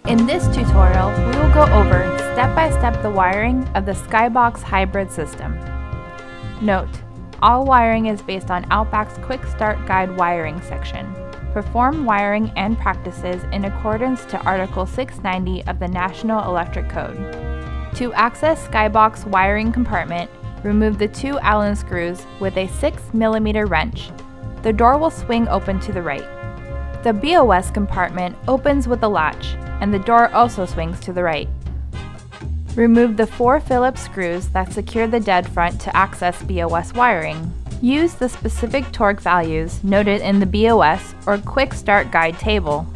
In this tutorial, we will go over step-by-step the wiring of the SkyBox hybrid system. Note: all wiring is based on Outback's Quick Start Guide wiring section. Perform wiring and practices in accordance to Article 690 of the National Electric Code. To access SkyBox wiring compartment, remove the 2 Allen screws with a 6mm wrench. The door will swing open to the right. The BOS compartment opens with a latch, and the door also swings to the right. Remove the 4 Phillips screws that secure the dead front to access BOS wiring. Use the specific torque values noted in the BOS or Quick Start Guide table.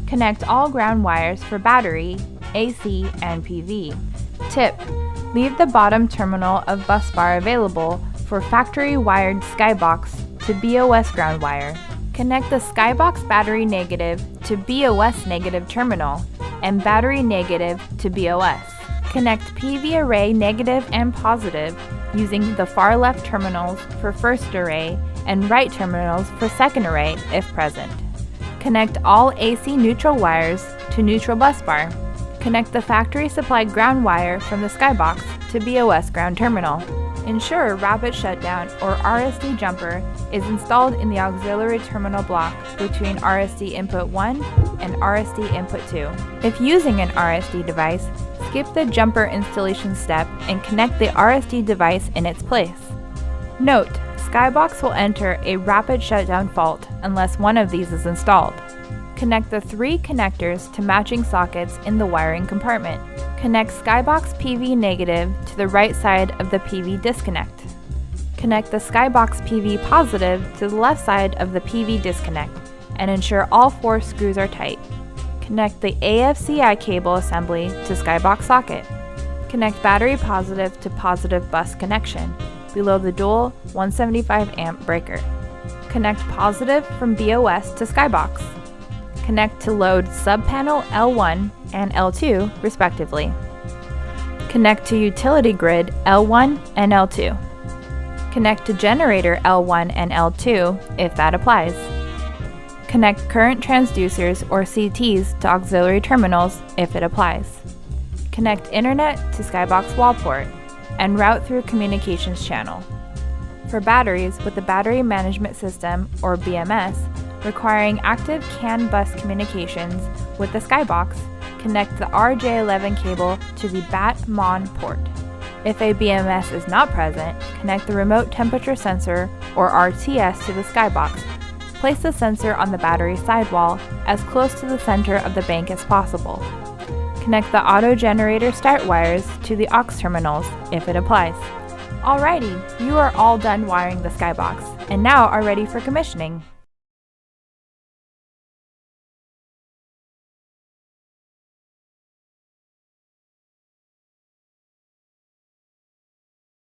Connect all ground wires for battery, AC, and PV. Tip: leave the bottom terminal of bus bar available for factory wired SkyBox to BOS ground wire. Connect the SkyBox battery negative to BOS negative terminal and battery negative to BOS. Connect PV array negative and positive using the far left terminals for first array and right terminals for second array if present. Connect all AC neutral wires to neutral bus bar. Connect the factory supplied ground wire from the SkyBox to BOS ground terminal. Ensure rapid shutdown or RSD jumper is installed in the auxiliary terminal block between RSD input 1 and RSD input 2. If using an RSD device, skip the jumper installation step and connect the RSD device in its place. Note: SkyBox will enter a rapid shutdown fault unless one of these is installed. Connect the 3 connectors to matching sockets in the wiring compartment. Connect SkyBox PV negative to the right side of the PV disconnect. Connect the SkyBox PV positive to the left side of the PV disconnect and ensure all 4 screws are tight. Connect the AFCI cable assembly to SkyBox socket. Connect battery positive to positive bus connection below the dual 175 amp breaker. Connect positive from BOS to SkyBox. Connect to load subpanel L1 and L2 respectively. Connect to utility grid L1 and L2. Connect to generator L1 and L2 if that applies. Connect current transducers or CTs to auxiliary terminals if it applies. Connect internet to SkyBox wall port and route through communications channel. For batteries with the Battery Management System or BMS requiring active CAN bus communications with the SkyBox, connect the RJ11 cable to the BAT-MON port. If a BMS is not present, connect the remote temperature sensor or RTS to the SkyBox. Place the sensor on the battery sidewall as close to the center of the bank as possible. Connect the auto generator start wires to the aux terminals if it applies. Alrighty, you are all done wiring the SkyBox and now are ready for commissioning.